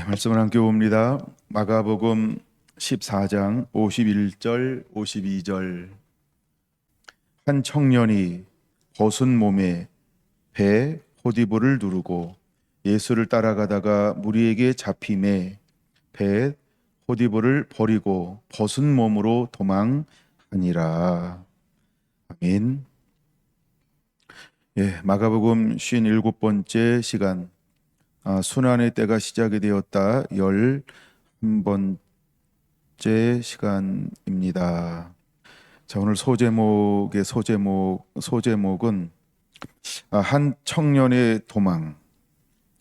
말씀을 함께 봅니다. 마가복음 14장 51절 52절. 한 청년이 벗은 몸에 배 호디보를 누르고 예수를 따라가다가 무리에게 잡힘에 배 호디보를 버리고 벗은 몸으로 도망하니라. 아멘. 마가복음 57번째 시간, 순환의 때가 시작이 되었다. 11번째 시간입니다. 자, 오늘 소제목은 한 청년의 도망.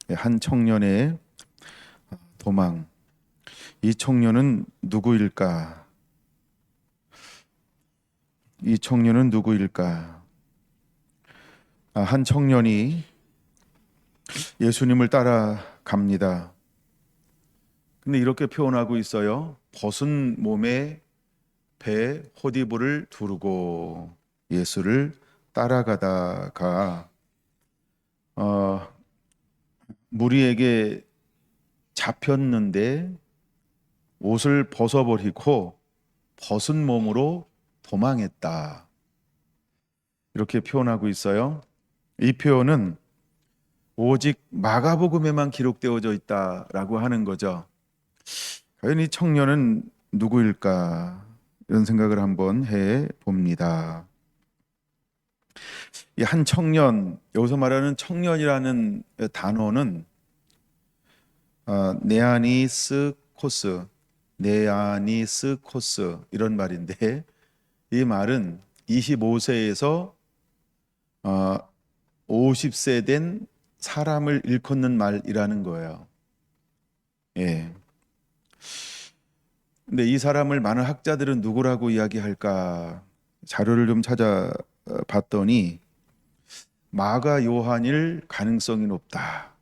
한 청년의 도망. 이 청년은 누구일까? 이 청년은 누구일까? 한 청년이 예수님을 따라갑니다. 근데 이렇게 표현하고 있어요. 벗은 몸에 배 호디보를 두르고 예수를 따라가다가 무리에게 잡혔는데 옷을 벗어버리고 벗은 몸으로 도망했다. 이렇게 표현하고 있어요. 이 표현은 오직 마가복음에만 기록되어져 있다라고 하는 거죠. 과연 이 청년은 누구일까? 이런 생각을 한번 해 봅니다. 이 한 청년, 여기서 말하는 청년이라는 단어는 네아니스코스 이런 말인데, 이 말은 25세에서 50세 된 사람을 일컫는 말이라는 거예요. 근데 이 사람을 많은 학자들은 누구라고 이야기할까? 자료를 좀 찾아봤더니 마가 요한일 가능성이 높다.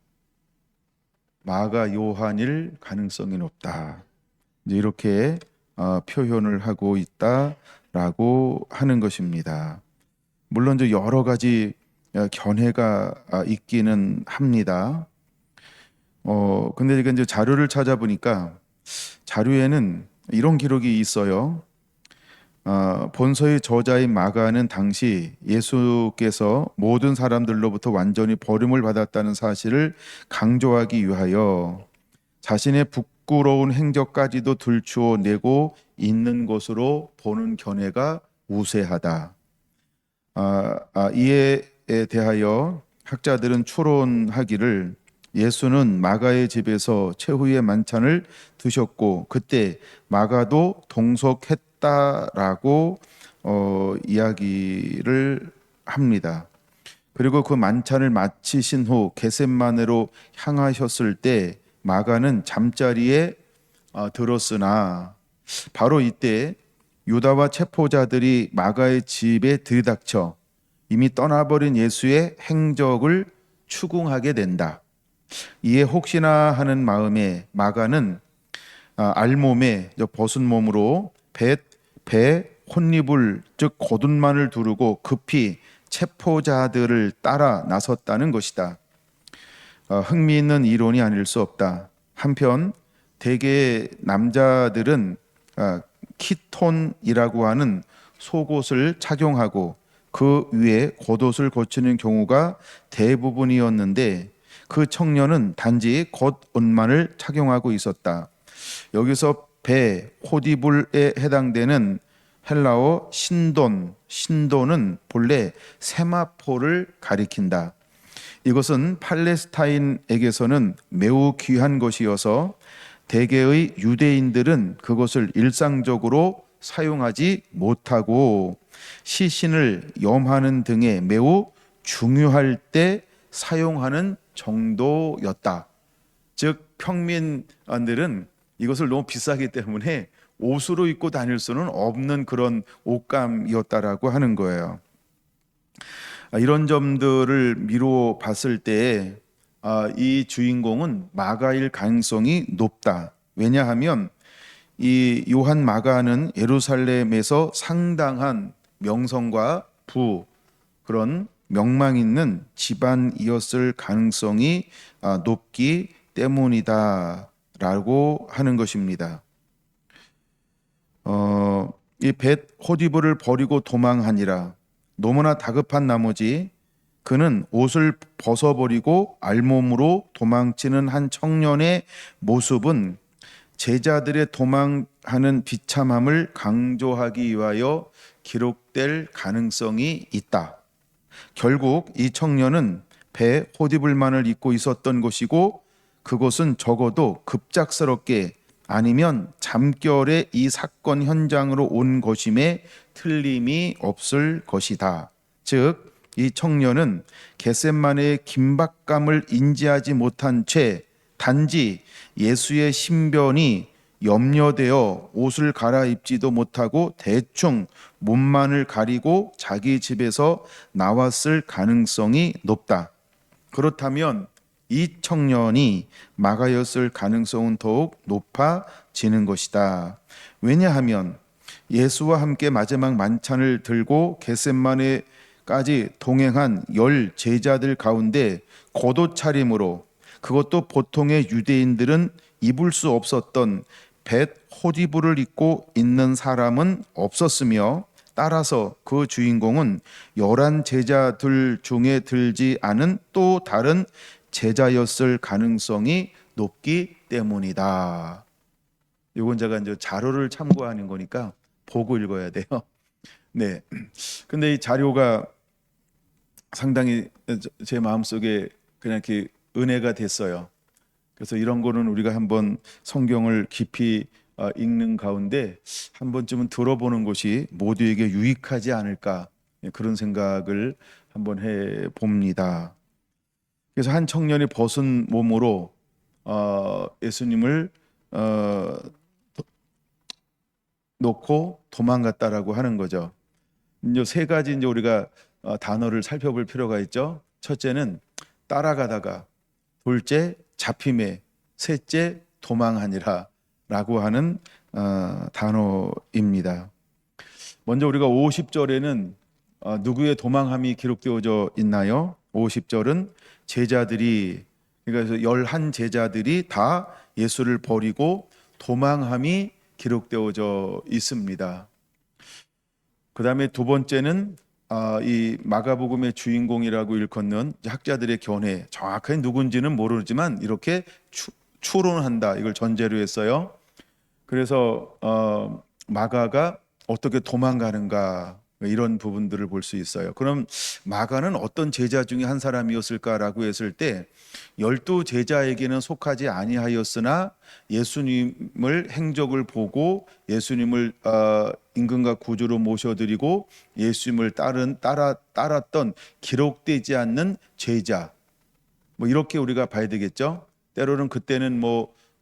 마가 요한일 가능성이 높다. 이제 이렇게 표현을 하고 있다라고 하는 것입니다. 물론 여러 가지 견해가 있기는 합니다. 근데 이제 자료를 찾아보니까 자료에는 이런 기록이 있어요. 본서의 저자인 마가는 당시 예수께서 모든 사람들로부터 완전히 버림을 받았다는 사실을 강조하기 위하여 자신의 부끄러운 행적까지도 들추어 내고 있는 것으로 보는 견해가 우세하다. 이에 대하여 학자들은 추론하기를 예수는 마가의 집에서 최후의 만찬을 드셨고 그때 마가도 동석했다라고 이야기를 합니다. 그리고 그 만찬을 마치신 후 겟셋마네로 향하셨을 때 마가는 잠자리에 들었으나 바로 이때 유다와 체포자들이 마가의 집에 들이닥쳐 이미 떠나버린 예수의 행적을 추궁하게 된다. 이에 혹시나 하는 마음에 마가는 알몸에 벗은 몸으로 배 혼입을 즉 거둔만을 두르고 급히 체포자들을 따라 나섰다는 것이다. 흥미있는 이론이 아닐 수 없다. 한편 대개의 남자들은 키톤이라고 하는 속옷을 착용하고 그 위에 겉옷을 거치는 경우가 대부분이었는데 그 청년은 단지 겉옷만을 착용하고 있었다. 여기서 배, 호디불에 해당되는 헬라어 신돈은 본래 세마포를 가리킨다. 이것은 팔레스타인에게서는 매우 귀한 것이어서 대개의 유대인들은 그것을 일상적으로 사용하지 못하고 시신을 염하는 등에 매우 중요할 때 사용하는 정도였다. 즉 평민들은 이것을 너무 비싸기 때문에 옷으로 입고 다닐 수는 없는 그런 옷감이었다라고 하는 거예요. 이런 점들을 미루어 봤을 때 이 주인공은 마가일 가능성이 높다. 왜냐하면 이 요한 마가는 예루살렘에서 상당한 명성과 그런 명망 있는 집안이었을 가능성이 높기 때문이다. 라고 하는 것입니다. 이 벳 호디브를 버리고 도망하니라. 너무나 다급한 나머지 그는 옷을 벗어버리고 알몸으로 도망치는 한 청년의 모습은 제자들의 도망하는 비참함을 강조하기 위하여 기록될 가능성이 있다. 결국 이 청년은 배 호디블만을 입고 있었던 것이고 그것은 적어도 급작스럽게 아니면 잠결에 이 사건 현장으로 온 것임에 틀림이 없을 것이다. 즉 이 청년은 겟세마네의 긴박감을 인지하지 못한 채 단지 예수의 신변이 염려되어 옷을 갈아입지도 못하고 대충 몸만을 가리고 자기 집에서 나왔을 가능성이 높다. 그렇다면 이 청년이 마가였을 가능성은 더욱 높아지는 것이다. 왜냐하면 예수와 함께 마지막 만찬을 들고 겟세마네까지 동행한 10 제자들 가운데 겉옷 차림으로, 그것도 보통의 유대인들은 입을 수 없었던 벳 호디브를 입고 있는 사람은 없었으며, 따라서 그 주인공은 11 제자들 중에 들지 않은 또 다른 제자였을 가능성이 높기 때문이다. 이건 제가 이제 자료를 참고하는 거니까 보고 읽어야 돼요. 네. 근데 이 자료가 상당히 제 마음속에 그냥 이렇게 은혜가 됐어요. 그래서 이런 거는 우리가 한번 성경을 깊이 읽는 가운데 한 번쯤은 들어보는 것이 모두에게 유익하지 않을까, 그런 생각을 한번 해 봅니다. 그래서 한 청년이 벗은 몸으로 예수님을 놓고 도망갔다라고 하는 거죠. 이제 세 가지 이제 우리가 단어를 살펴볼 필요가 있죠. 첫째는 따라가다가, 둘째 잡힘에, 셋째 도망하니라 라고 하는 단어입니다. 먼저 우리가 50절에는 누구의 도망함이 기록되어져 있나요? 50절은 제자들이, 그러니까 11 제자들이 다 예수를 버리고 도망함이 기록되어져 있습니다. 그 다음에 두 번째는 이 마가복음의 주인공이라고 일컫는 학자들의 견해, 정확하게 누군지는 모르지만 이렇게 추론한다, 이걸 전제로 했어요. 그래서 마가가 어떻게 도망가는가, 이런 부분들을 볼 수 있어요. 그럼 마가는 어떤 제자 중에 한 사람이었을까라고 했을 때 12 제자에게는 속하지 아니하였으나 예수님을 행적을 보고 예수님을 임금과 구주로 모셔드리고 예수님을 따랐던 기록되지 않는 제자, 뭐 이렇게 우리가 봐야 되겠죠. 때로는 그때는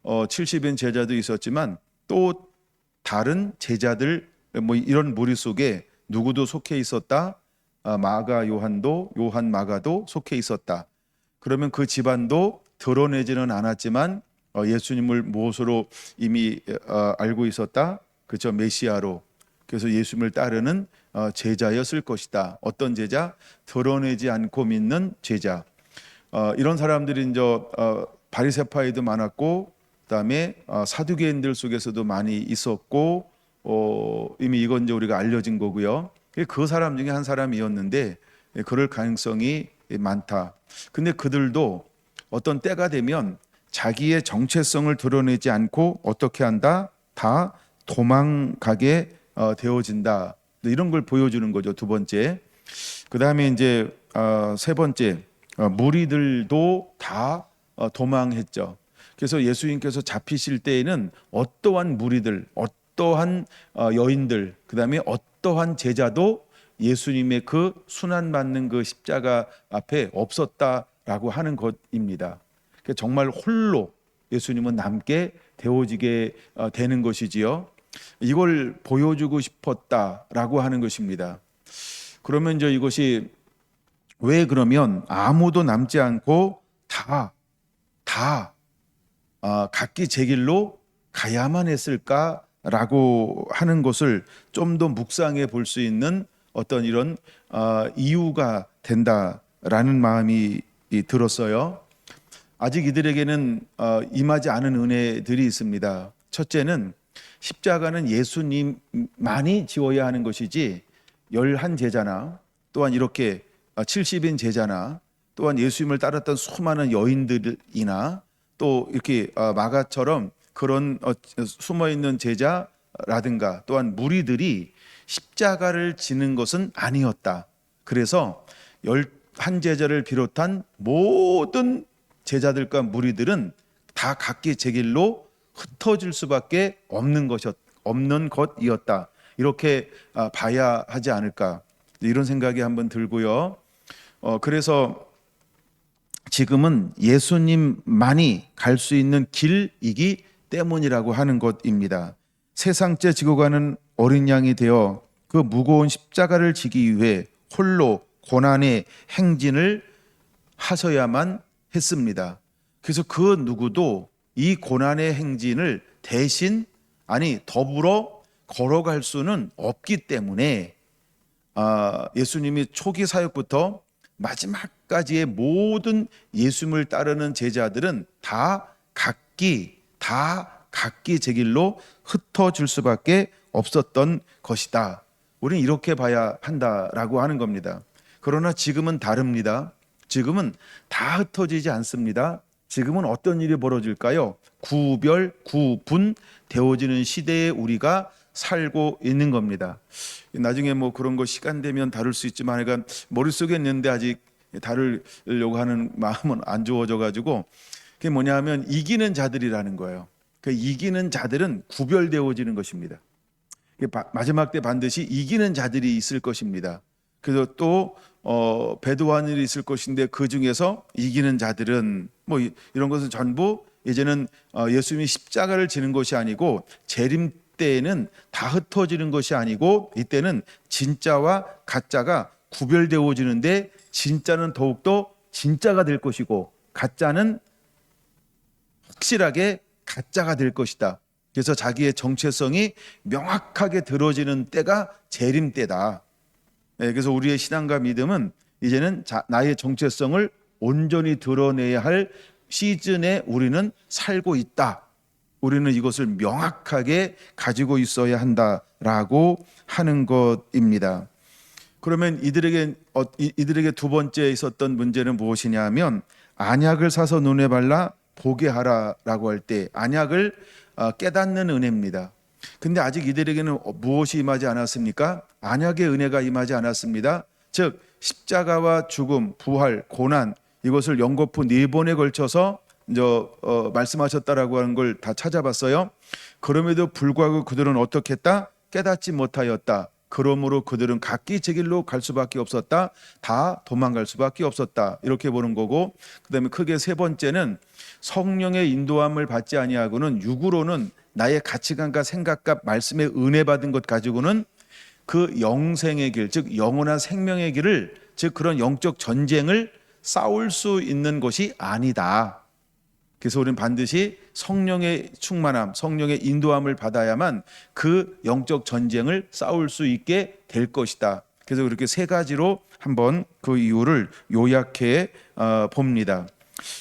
70인 제자도 있었지만 또 다른 제자들, 이런 무리 속에 누구도 속해 있었다. 마가 요한도, 요한 마가도 속해 있었다. 그러면 그 집안도 드러내지는 않았지만 예수님을 무엇으로 이미 알고 있었다. 그렇죠, 메시아로. 그래서 예수님을 따르는 제자였을 것이다. 어떤 제자? 드러내지 않고 믿는 제자. 이런 사람들이 이제 바리새파에도 많았고, 그다음에 사두개인들 속에서도 많이 있었고, 이미 이건 이제 우리가 알려진 거고요. 그 사람 중에 한 사람이었는데 그럴 가능성이 많다. 근데 그들도 어떤 때가 되면 자기의 정체성을 드러내지 않고 어떻게 한다? 다 도망가게 되어진다. 이런 걸 보여주는 거죠. 두 번째. 그 다음에 이제 세 번째, 무리들도 다 도망했죠. 그래서 예수님께서 잡히실 때에는 어떠한 무리들, 어떠한 여인들, 그 다음에 어떠한 제자도 예수님의 그 순환받는 그 십자가 앞에 없었다라고 하는 것입니다. 정말 홀로 예수님은 남게 되어지게 되는 것이지요. 이걸 보여주고 싶었다라고 하는 것입니다. 그러면 이제 이것이 왜 그러면 아무도 남지 않고 다 각기 제 길로 가야만 했을까라고 하는 것을 좀 더 묵상해 볼 수 있는 어떤 이런 이유가 된다라는 마음이 들었어요. 아직 이들에게는 임하지 않은 은혜들이 있습니다. 첫째는 십자가는 예수님만이 지어야 하는 것이지 11제자나 또한 이렇게 70인 제자나 또한 예수님을 따랐던 수많은 여인들이나 또 이렇게 마가처럼 그런 숨어있는 제자라든가 또한 무리들이 십자가를 지는 것은 아니었다. 그래서 11제자를 비롯한 모든 제자들과 무리들은 다 각기 제 길로 흩어질 수밖에 없는 것이었다. 이렇게 봐야 하지 않을까, 이런 생각이 한번 들고요. 그래서 지금은 예수님만이 갈 수 있는 길이기 때문이라고 하는 것입니다. 세상째 지고 가는 어린 양이 되어 그 무거운 십자가를 지기 위해 홀로 고난의 행진을 하셔야만 했습니다. 그래서 그 누구도 이 고난의 행진을 대신 더불어 걸어갈 수는 없기 때문에 예수님이 초기 사역부터 마지막까지의 모든 예수님을 따르는 제자들은 다 각기 제 길로 흩어질 수밖에 없었던 것이다. 우리는 이렇게 봐야 한다라고 하는 겁니다. 그러나 지금은 다릅니다. 지금은 다 흩어지지 않습니다. 지금은 어떤 일이 벌어질까요? 구분 되어지는 시대에 우리가 살고 있는 겁니다. 나중에 뭐 그런 거 시간 되면 다룰 수 있지만, 그러니까 머릿속에 있는데 아직 다루려고 하는 마음은 안 좋아져 가지고, 그게 뭐냐면 이기는 자들이라는 거예요. 그 이기는 자들은 구별되어지는 것입니다. 마지막 때 반드시 이기는 자들이 있을 것입니다. 그래서 또 배도한 일이 있을 것인데 그 중에서 이기는 자들은 뭐 이런 것은 전부 이제는 예수님이 십자가를 지는 것이 아니고 재림 때에는 다 흩어지는 것이 아니고 이때는 진짜와 가짜가 구별되어지는데, 진짜는 더욱더 진짜가 될 것이고 가짜는 확실하게 가짜가 될 것이다. 그래서 자기의 정체성이 명확하게 드러지는 때가 재림 때다. 그래서 우리의 신앙과 믿음은 이제는 나의 정체성을 온전히 드러내야 할 시즌에 우리는 살고 있다. 우리는 이것을 명확하게 가지고 있어야 한다라고 하는 것입니다. 그러면 이들에게 두 번째 있었던 문제는 무엇이냐면, 안약을 사서 눈에 발라 보게 하라라고 할 때 안약을 깨닫는 은혜입니다. 근데 아직 이들에게는 무엇이 임하지 않았습니까? 안약의 은혜가 임하지 않았습니다. 즉 십자가와 죽음, 부활, 고난, 이것을 연거푸 4번에 걸쳐서 말씀하셨다라고 하는 걸 다 찾아봤어요. 그럼에도 불구하고 그들은 어떻게 했다? 깨닫지 못하였다. 그러므로 그들은 각기 제 길로 갈 수밖에 없었다. 다 도망갈 수밖에 없었다. 이렇게 보는 거고, 그다음에 크게 세 번째는 성령의 인도함을 받지 아니하고는 육으로는 나의 가치관과 생각과 말씀의 은혜 받은 것 가지고는 그 영생의 길, 즉 영원한 생명의 길을, 즉 그런 영적 전쟁을 싸울 수 있는 것이 아니다. 그래서 우리는 반드시 성령의 충만함, 성령의 인도함을 받아야만 그 영적 전쟁을 싸울 수 있게 될 것이다. 그래서 그렇게 세 가지로 한번 그 이유를 요약해 봅니다.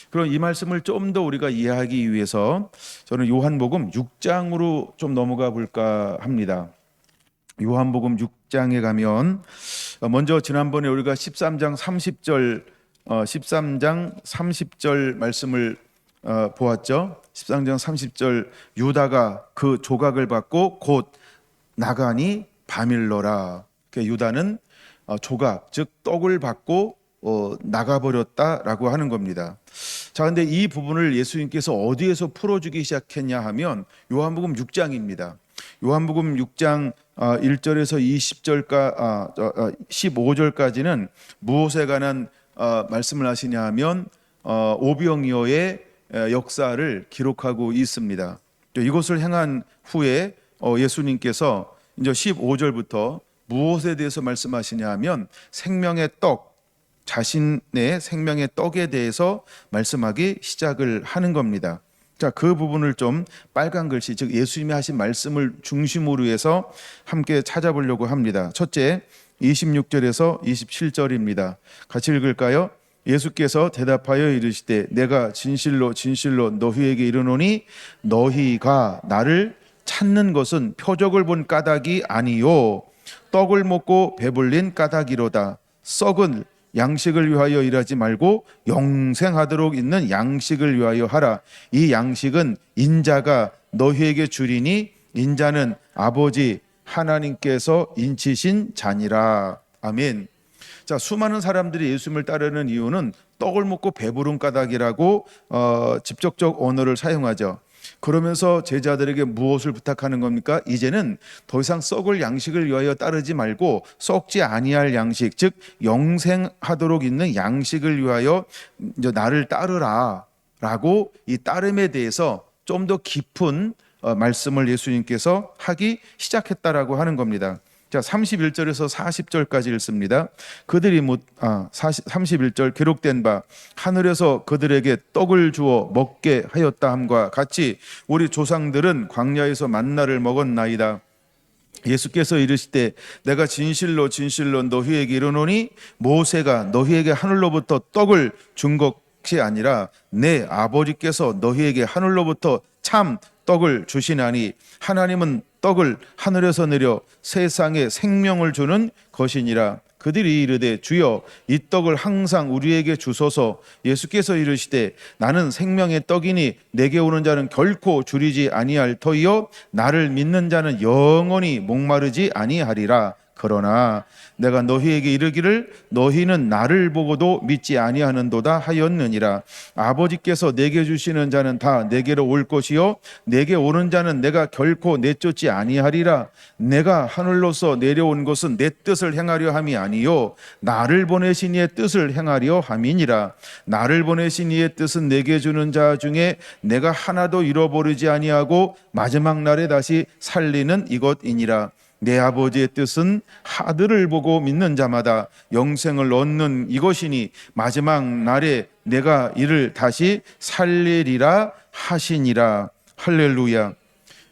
그럼 이 말씀을 좀 더 우리가 이해하기 위해서 저는 요한복음 6장으로 좀 넘어가 볼까 합니다. 요한복음 6장에 가면 먼저 지난번에 우리가 13장 30절 말씀을 보았죠. 13장 30절, 유다가 그 조각을 받고 곧 나가니 밤일러라. 유다는 조각, 즉 떡을 받고 나가버렸다라고 하는 겁니다. 자, 근데 이 부분을 예수님께서 어디에서 풀어주기 시작했냐 하면 요한복음 6장입니다. 요한복음 6장 1절에서 15절까지는 무엇에 관한 말씀을 하시냐 하면 오병이어의 역사를 기록하고 있습니다. 이것을 행한 후에 예수님께서 이제 15절부터 무엇에 대해서 말씀하시냐 하면 생명의 떡, 자신의 생명의 떡에 대해서 말씀하기 시작을 하는 겁니다. 자, 그 부분을 좀 빨간 글씨, 즉 예수님이 하신 말씀을 중심으로 해서 함께 찾아보려고 합니다. 첫째, 26절에서 27절입니다. 같이 읽을까요? 예수께서 대답하여 이르시되 내가 진실로 진실로 너희에게 이르노니 너희가 나를 찾는 것은 표적을 본 까닭이 아니요 떡을 먹고 배불린 까닭이로다. 썩은 양식을 위하여 일하지 말고 영생하도록 있는 양식을 위하여 하라. 이 양식은 인자가 너희에게 주리니 인자는 아버지 하나님께서 인치신 자니라. 아멘. 자, 수많은 사람들이 예수님을 따르는 이유는 떡을 먹고 배부른 까닭이라고 직접적 언어를 사용하죠. 그러면서 제자들에게 무엇을 부탁하는 겁니까? 이제는 더 이상 썩을 양식을 위하여 따르지 말고 썩지 아니할 양식, 즉 영생하도록 있는 양식을 위하여 이제 나를 따르라 라고 이 따름에 대해서 좀 더 깊은 말씀을 예수님께서 하기 시작했다라고 하는 겁니다. 자, 31절에서 40절까지 읽습니다. 그들이 31절 기록된 바 하늘에서 그들에게 떡을 주어 먹게 하였다 함과 같이 우리 조상들은 광야에서 만나를 먹었나이다. 예수께서 이르시되 내가 진실로 진실로 너희에게 이르노니 모세가 너희에게 하늘로부터 떡을 준 것이 아니라 내 아버지께서 너희에게 하늘로부터 참 떡을 주시나니 하나님은 떡을 하늘에서 내려 세상에 생명을 주는 것이니라. 그들이 이르되 주여 이 떡을 항상 우리에게 주소서. 예수께서 이르시되 나는 생명의 떡이니 내게 오는 자는 결코 줄이지 아니할 터이요 나를 믿는 자는 영원히 목마르지 아니하리라. 그러나 내가 너희에게 이르기를 너희는 나를 보고도 믿지 아니하는도다 하였느니라. 아버지께서 내게 주시는 자는 다 내게로 올 것이요 내게 오는 자는 내가 결코 내쫓지 아니하리라. 내가 하늘로서 내려온 것은 내 뜻을 행하려 함이 아니요 나를 보내신 이의 뜻을 행하려 함이니라. 나를 보내신 이의 뜻은 내게 주는 자 중에 내가 하나도 잃어버리지 아니하고 마지막 날에 다시 살리는 이것이니라. 내 아버지의 뜻은 아들을 보고 믿는 자마다 영생을 얻는 이것이니 마지막 날에 내가 이를 다시 살리리라 하시니라. 할렐루야.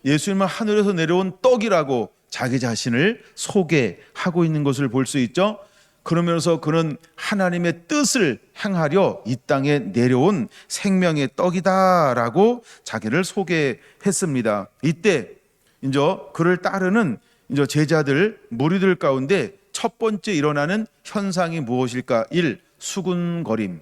예수님은 하늘에서 내려온 떡이라고 자기 자신을 소개하고 있는 것을 볼 수 있죠. 그러면서 그는 하나님의 뜻을 행하려 이 땅에 내려온 생명의 떡이다라고 자기를 소개했습니다. 이때 이제 그를 따르는 이제 제자들, 무리들 가운데 첫 번째 일어나는 현상이 무엇일까? 1. 수군거림.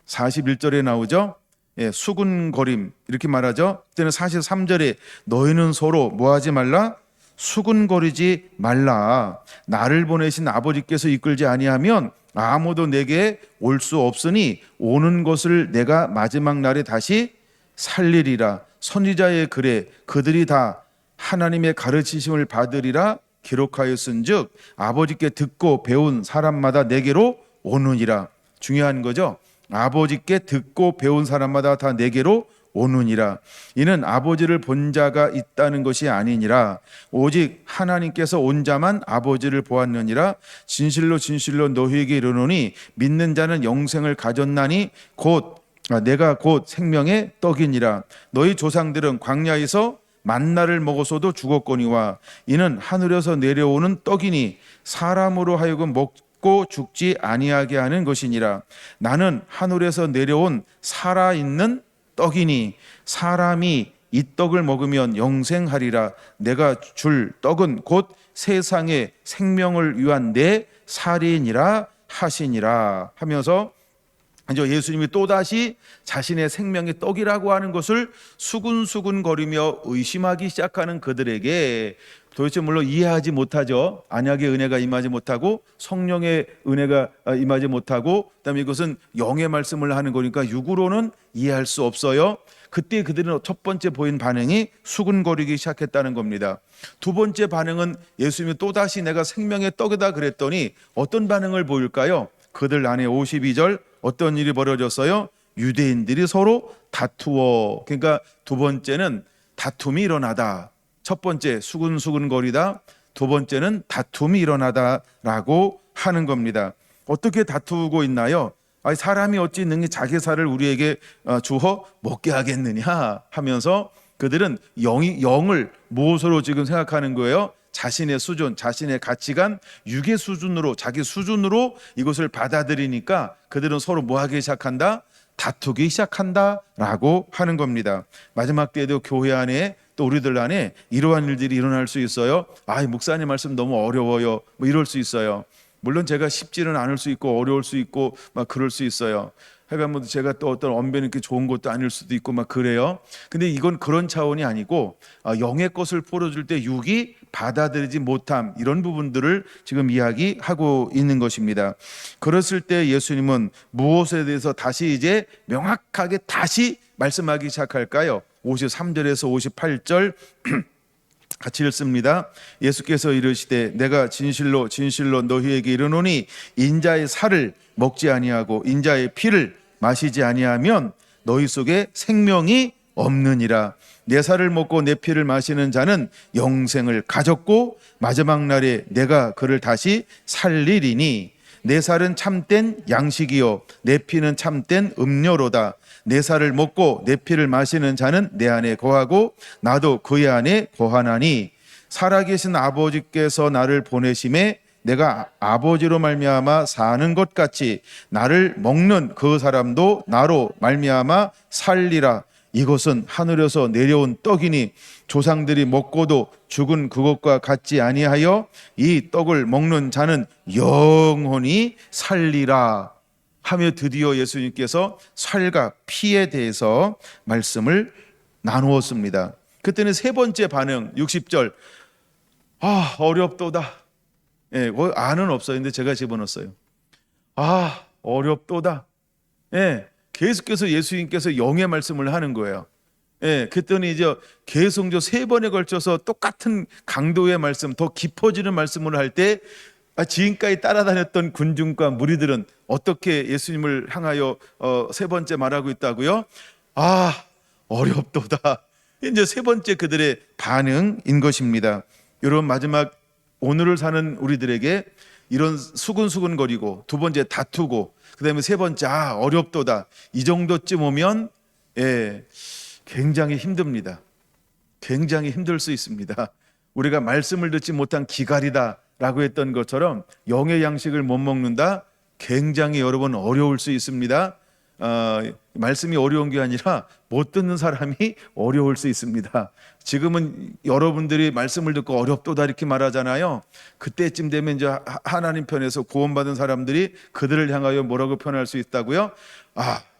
41절에 나오죠. 예, 수군거림 이렇게 말하죠. 그때는 43절에 너희는 서로 뭐하지 말라? 수군거리지 말라. 나를 보내신 아버지께서 이끌지 아니하면 아무도 내게 올 수 없으니 오는 것을 내가 마지막 날에 다시 살리리라. 선지자의 글에 그들이 다 하나님의 가르치심을 받으리라 기록하였은즉 아버지께 듣고 배운 사람마다 내게로 오느니라. 중요한 거죠. 아버지께 듣고 배운 사람마다 다 내게로 오느니라. 이는 아버지를 본 자가 있다는 것이 아니니라. 오직 하나님께서 온 자만 아버지를 보았느니라. 진실로 진실로 너희에게 이르노니 믿는 자는 영생을 가졌나니 내가 곧 생명의 떡이니라. 너희 조상들은 광야에서 만나를 먹어서도 죽었거니와 이는 하늘에서 내려오는 떡이니 사람으로 하여금 먹고 죽지 아니하게 하는 것이니라. 나는 하늘에서 내려온 살아있는 떡이니 사람이 이 떡을 먹으면 영생하리라. 내가 줄 떡은 곧 세상의 생명을 위한 내 살이니라 하시니라 하면서 이제 예수님이 또다시 자신의 생명의 떡이라고 하는 것을 수군수군거리며 의심하기 시작하는 그들에게 도대체 물론 이해하지 못하죠. 언약의 은혜가 임하지 못하고 성령의 은혜가 임하지 못하고 그다음에 이것은 영의 말씀을 하는 거니까 육으로는 이해할 수 없어요. 그때 그들은 첫 번째 보인 반응이 수군거리기 시작했다는 겁니다. 두 번째 반응은 예수님이 또다시 내가 생명의 떡이다 그랬더니 어떤 반응을 보일까요? 그들 안에 52절 어떤 일이 벌어졌어요? 유대인들이 서로 다투어. 그러니까 두 번째는 다툼이 일어나다. 첫 번째 수군수군거리다. 두 번째는 다툼이 일어나다라고 하는 겁니다. 어떻게 다투고 있나요? 사람이 어찌 능히 자기 살을 우리에게 주어 먹게 하겠느냐 하면서 그들은 영을 무엇으로 지금 생각하는 거예요? 자신의 수준, 자신의 가치관, 육의 수준으로, 자기 수준으로 이것을 받아들이니까 그들은 서로 뭐 하기 시작한다? 다투기 시작한다라고 하는 겁니다. 마지막 때에도 교회 안에 또 우리들 안에 이러한 일들이 일어날 수 있어요. 아, 목사님 말씀 너무 어려워요. 뭐 이럴 수 있어요. 물론 제가 쉽지는 않을 수 있고 어려울 수 있고 막 그럴 수 있어요. 하여간 뭐 제가 또 어떤 언변이 이렇게 좋은 것도 아닐 수도 있고 막 그래요. 근데 이건 그런 차원이 아니고 영의 것을 풀어줄 때 육이 받아들이지 못함, 이런 부분들을 지금 이야기하고 있는 것입니다. 그랬을 때 예수님은 무엇에 대해서 다시 이제 명확하게 다시 말씀하기 시작할까요? 53절에서 58절 같이 읽습니다. 예수께서 이르시되 내가 진실로 진실로 너희에게 이르노니 인자의 살을 먹지 아니하고 인자의 피를 마시지 아니하면 너희 속에 생명이 없느니라. 내 살을 먹고 내 피를 마시는 자는 영생을 가졌고 마지막 날에 내가 그를 다시 살리리니 내 살은 참된 양식이요 내 피는 참된 음료로다. 내 살을 먹고 내 피를 마시는 자는 내 안에 거하고 나도 그의 안에 거하나니 살아계신 아버지께서 나를 보내심에 내가 아버지로 말미암아 사는 것 같이 나를 먹는 그 사람도 나로 말미암아 살리라. 이것은 하늘에서 내려온 떡이니 조상들이 먹고도 죽은 그것과 같지 아니하여 이 떡을 먹는 자는 영원히 살리라 하며 드디어 예수님께서 살과 피에 대해서 말씀을 나누었습니다. 그때는 세 번째 반응 60절 어렵도다. 예, 아는 없어요. 근데 제가 집어넣었어요. 어렵도다. 예, 계속해서 예수님께서 영의 말씀을 하는 거예요. 예, 그랬더니 이제 계속 세 번에 걸쳐서 똑같은 강도의 말씀, 더 깊어지는 말씀을 할 때 지금까지 따라다녔던 군중과 무리들은 어떻게 예수님을 향하여 세 번째 말하고 있다고요? 어렵도다. 이제 세 번째 그들의 반응인 것입니다. 여러분, 마지막 오늘을 사는 우리들에게 이런 수근수근거리고 두 번째 다투고 그다음에 세 번째 어렵도다, 이 정도쯤 오면 굉장히 힘듭니다. 굉장히 힘들 수 있습니다. 우리가 말씀을 듣지 못한 기갈이다라고 했던 것처럼 영의 양식을 못 먹는다, 굉장히 여러분 어려울 수 있습니다. 말씀이 어려운 게 아니라 못 듣는 사람이 어려울 수 있습니다. 지금은 여러분들이 말씀을 듣고 어렵도다 이렇게 말하잖아요. 그때쯤 되면 이제 하나님 편에서 구원받은 사람들이 그들을 향하여 뭐라고 표현할 수 있다고요?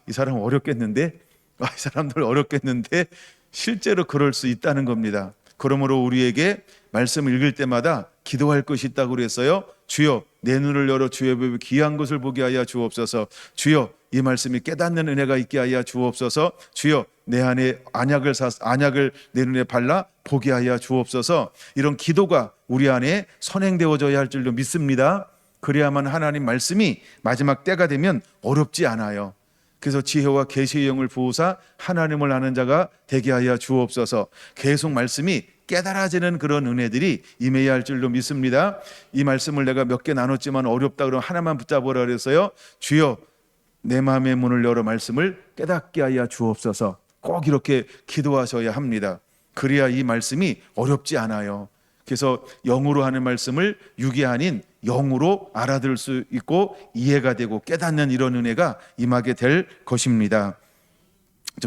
이 사람 어렵겠는데? 이 사람들 어렵겠는데? 실제로 그럴 수 있다는 겁니다. 그러므로 우리에게 말씀을 읽을 때마다 기도할 것이 있다고 그랬어요. 주여 내 눈을 열어 주의 법의 귀한 것을 보게 하여 주옵소서. 주여 이 말씀이 깨닫는 은혜가 있게 하여 주옵소서. 주여 내 안에 안약을 내 눈에 발라 보게 하여 주옵소서. 이런 기도가 우리 안에 선행되어져야 할 줄로 믿습니다. 그래야만 하나님 말씀이 마지막 때가 되면 어렵지 않아요. 그래서 지혜와 계시의 영을 부으사 하나님을 아는 자가 되게 하여 주옵소서. 계속 말씀이 깨달아지는 그런 은혜들이 임해야 할 줄로 믿습니다. 이 말씀을 내가 몇 개 나눴지만 어렵다 그러면 하나만 붙잡으라 그래서요. 주여 내 마음의 문을 열어 말씀을 깨닫게 하여 주옵소서. 꼭 이렇게 기도하셔야 합니다. 그래야 이 말씀이 어렵지 않아요. 그래서 영으로 하는 말씀을 육이 아닌 영으로 알아들을 수 있고 이해가 되고 깨닫는 이런 은혜가 임하게 될 것입니다.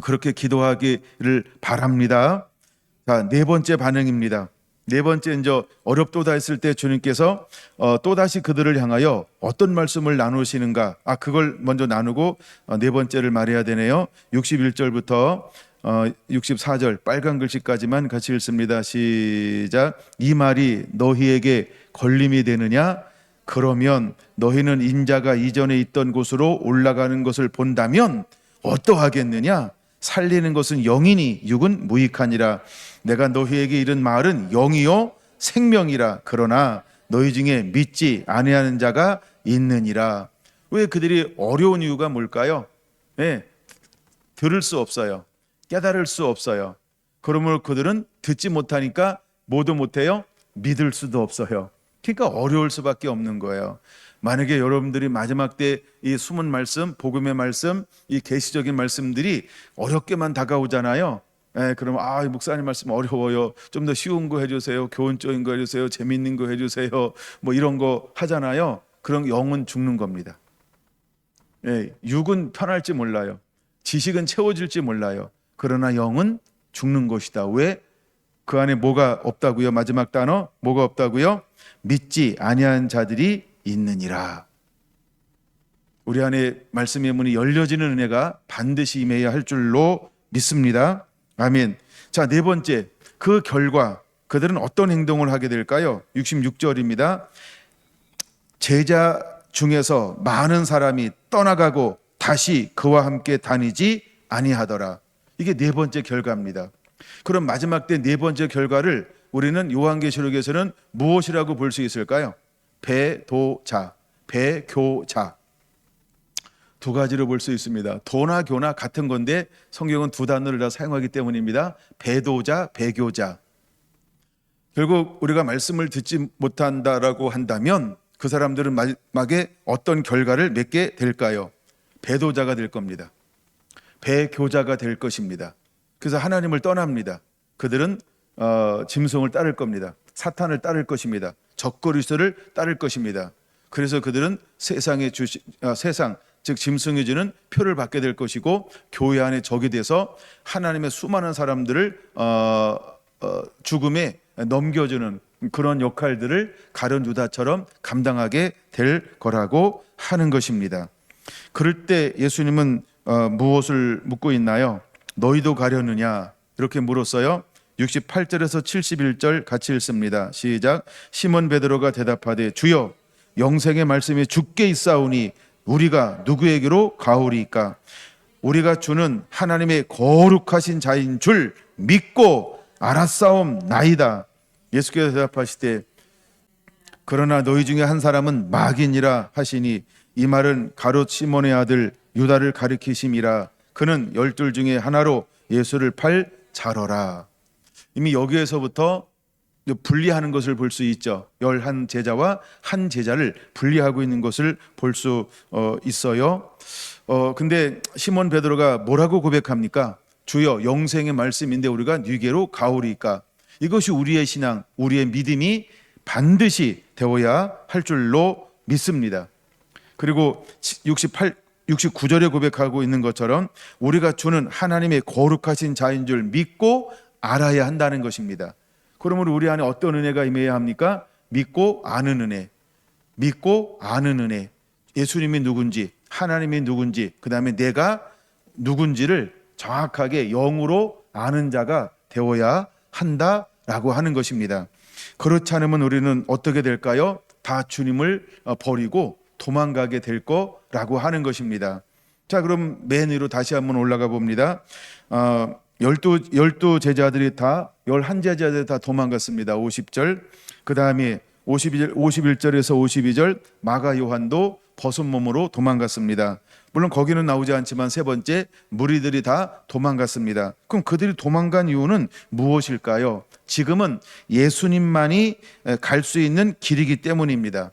그렇게 기도하기를 바랍니다. 자, 네 번째 반응입니다. 네 번째, 이제 어렵도다 했을 때 주님께서 또다시 그들을 향하여 어떤 말씀을 나누시는가, 그걸 먼저 나누고 네 번째를 말해야 되네요. 61절부터 64절 빨간 글씨까지만 같이 읽습니다. 시작. 이 말이 너희에게 걸림이 되느냐? 그러면 너희는 인자가 이전에 있던 곳으로 올라가는 것을 본다면 어떠하겠느냐? 살리는 것은 영이니 육은 무익하니라. 내가 너희에게 이른 말은 영이요 생명이라. 그러나 너희 중에 믿지 아니하는 자가 있느니라. 왜 그들이 어려운 이유가 뭘까요? 들을 수 없어요. 깨달을 수 없어요. 그러므로 그들은 듣지 못하니까 뭐도 못해요? 믿을 수도 없어요. 그러니까 어려울 수밖에 없는 거예요. 만약에 여러분들이 마지막 때 이 숨은 말씀, 복음의 말씀, 이 계시적인 말씀들이 어렵게만 다가오잖아요. 그러면 목사님 말씀 어려워요. 좀 더 쉬운 거 해주세요. 교훈적인 거 해주세요. 재밌는 거 해주세요. 뭐 이런 거 하잖아요. 그런 영은 죽는 겁니다. 육은 편할지 몰라요. 지식은 채워질지 몰라요. 그러나 영은 죽는 것이다. 왜? 그 안에 뭐가 없다고요? 마지막 단어 뭐가 없다고요? 믿지 아니한 자들이 있느니라. 우리 안에 말씀의 문이 열려지는 은혜가 반드시 임해야 할 줄로 믿습니다. 아멘. 자, 네 번째, 그 결과 그들은 어떤 행동을 하게 될까요? 66절입니다. 제자 중에서 많은 사람이 떠나가고 다시 그와 함께 다니지 아니하더라. 이게 네 번째 결과입니다. 그럼 마지막 때 네 번째 결과를 우리는 요한계시록에서는 무엇이라고 볼 수 있을까요? 배도자, 배교자. 두 가지로 볼 수 있습니다. 도나 교나 같은 건데 성경은 두 단어를 다 사용하기 때문입니다. 배도자, 배교자. 결국 우리가 말씀을 듣지 못한다라고 한다면 그 사람들은 마지막에 어떤 결과를 맺게 될까요? 배도자가 될 겁니다. 배교자가 될 것입니다. 그래서 하나님을 떠납니다. 그들은 짐승을 따를 겁니다. 사탄을 따를 것입니다. 적그리스도를 따를 것입니다. 그래서 그들은 세상 즉 짐승이 주는 표를 받게 될 것이고 교회 안에 적이 돼서 하나님의 수많은 사람들을 죽음에 넘겨주는 그런 역할들을 가룟 유다처럼 감당하게 될 거라고 하는 것입니다. 그럴 때 예수님은 무엇을 묻고 있나요? 너희도 가려느냐? 이렇게 물었어요. 68절에서 71절 같이 읽습니다. 시작. 시몬 베드로가 대답하되 주여 영생의 말씀이 주께 있사오니 우리가 누구에게로 가오리이까? 우리가 주는 하나님의 거룩하신 자인 줄 믿고 알았사옵나이다. 예수께서 대답하시되 그러나 너희 중에 한 사람은 마귀니라 하시니 이 말은 가롯 시몬의 아들 유다를 가리키심이라. 그는 12 중에 하나로 예수를 팔 자러라. 이미 여기에서부터 분리하는 것을 볼 수 있죠. 11 제자와 한 제자를 분리하고 있는 것을 볼 수 있어요. 근데 시몬 베드로가 뭐라고 고백합니까? 주여 영생의 말씀인데 우리가 네게로 가오리까? 이것이 우리의 신앙, 우리의 믿음이 반드시 되어야 할 줄로 믿습니다. 그리고 69절에 고백하고 있는 것처럼 우리가 주는 하나님의 거룩하신 자인 줄 믿고 알아야 한다는 것입니다. 그러므로 우리 안에 어떤 은혜가 임해야 합니까? 믿고 아는 은혜. 믿고 아는 은혜. 예수님이 누군지, 하나님이 누군지, 그 다음에 내가 누군지를 정확하게 영으로 아는 자가 되어야 한다라고 하는 것입니다. 그렇지 않으면 우리는 어떻게 될까요? 다 주님을 버리고 도망가게 될 거라고 하는 것입니다. 자, 그럼 맨 위로 다시 한번 올라가 봅니다. 12 제자들이 다 11 제자들이 다 도망갔습니다. 50절. 그 다음에 51절에서 52절 마가 요한도 벗은 몸으로 도망갔습니다. 물론 거기는 나오지 않지만 세 번째 무리들이 다 도망갔습니다. 그럼 그들이 도망간 이유는 무엇일까요? 지금은 예수님만이 갈 수 있는 길이기 때문입니다.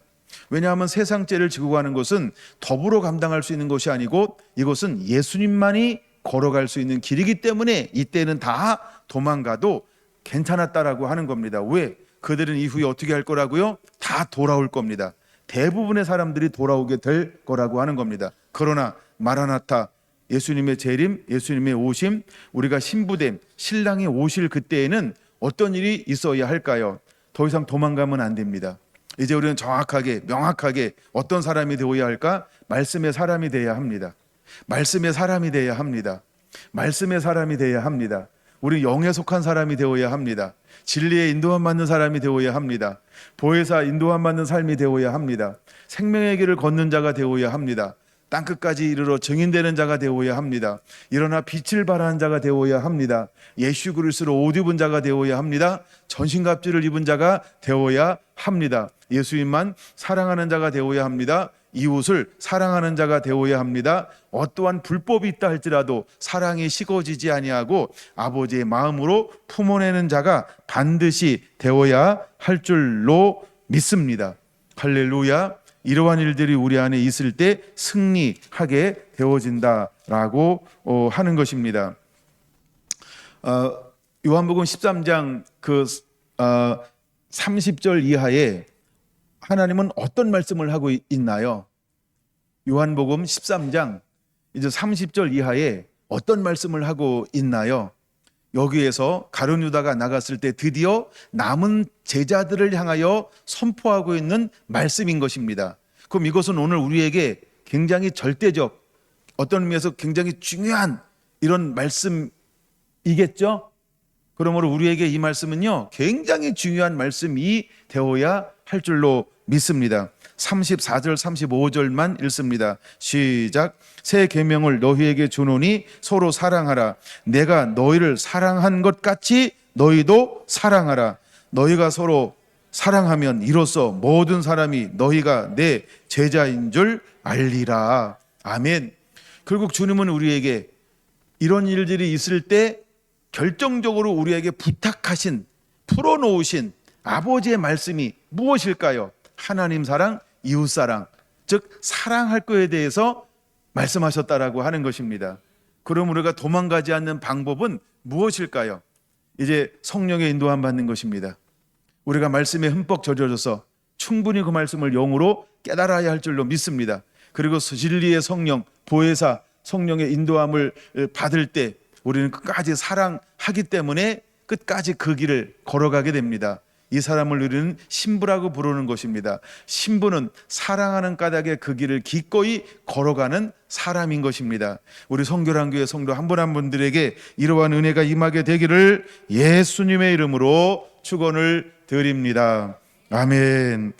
왜냐하면 세상 죄를 지고 가는 것은 더불어 감당할 수 있는 것이 아니고 이것은 예수님만이 걸어갈 수 있는 길이기 때문에 이때는 다 도망가도 괜찮았다라고 하는 겁니다. 왜? 그들은 이후에 어떻게 할 거라고요? 다 돌아올 겁니다. 대부분의 사람들이 돌아오게 될 거라고 하는 겁니다. 그러나 마라나타, 예수님의 재림, 예수님의 오심, 우리가 신부됨, 신랑이 오실 그때에는 어떤 일이 있어야 할까요? 더 이상 도망가면 안 됩니다. 이제 우리는 정확하게 명확하게 어떤 사람이 되어야 할까? 말씀의 사람이 되어야 합니다. 말씀의 사람이 되어야 합니다. 말씀의 사람이 되어야 합니다. 우리 영에 속한 사람이 되어야 합니다. 진리에 인도함 받는 사람이 되어야 합니다. 보혜사 인도함 받는 삶이 되어야 합니다. 생명의 길을 걷는 자가 되어야 합니다. 땅끝까지 이르러 증인되는 자가 되어야 합니다. 일어나 빛을 발하는 자가 되어야 합니다. 예수 그리스도로 옷 입은 자가 되어야 합니다. 전신갑주를 입은 자가 되어야 합니다. 예수님만 사랑하는 자가 되어야 합니다. 이웃을 사랑하는 자가 되어야 합니다. 어떠한 불법이 있다 할지라도 사랑이 식어지지 아니하고 아버지의 마음으로 품어내는 자가 반드시 되어야 할 줄로 믿습니다. 할렐루야. 이러한 일들이 우리 안에 있을 때 승리하게 되어진다라고 하는 것입니다. 요한복음 13장 30절 이하에 하나님은 어떤 말씀을 하고 있나요? 요한복음 13장 이제 30절 이하에 어떤 말씀을 하고 있나요? 여기에서 가룟 유다가 나갔을 때 드디어 남은 제자들을 향하여 선포하고 있는 말씀인 것입니다. 그럼 이것은 오늘 우리에게 굉장히 절대적, 어떤 의미에서 굉장히 중요한 이런 말씀이겠죠? 그러므로 우리에게 이 말씀은요, 굉장히 중요한 말씀이 되어야 할 줄로 믿습니다. 34절 35절만 읽습니다. 시작. 새 계명을 너희에게 주노니 서로 사랑하라. 내가 너희를 사랑한 것 같이 너희도 사랑하라. 너희가 서로 사랑하면 이로써 모든 사람이 너희가 내 제자인 줄 알리라. 아멘. 결국 주님은 우리에게 이런 일들이 있을 때 결정적으로 우리에게 부탁하신, 풀어놓으신 아버지의 말씀이 무엇일까요? 하나님 사랑, 이웃 사랑, 즉 사랑할 것에 대해서 말씀하셨다라고 하는 것입니다. 그럼 우리가 도망가지 않는 방법은 무엇일까요? 이제 성령의 인도함 받는 것입니다. 우리가 말씀에 흠뻑 젖어져서 충분히 그 말씀을 영으로 깨달아야 할 줄로 믿습니다. 그리고 진리의 성령, 보혜사 성령의 인도함을 받을 때 우리는 끝까지 사랑하기 때문에 끝까지 그 길을 걸어가게 됩니다. 이 사람을 우리는 신부라고 부르는 것입니다. 신부는 사랑하는 까닭에 그 길을 기꺼이 걸어가는 사람인 것입니다. 우리 성결한교회 성도 한 분 한 분들에게 이러한 은혜가 임하게 되기를 예수님의 이름으로 축원을 드립니다. 아멘.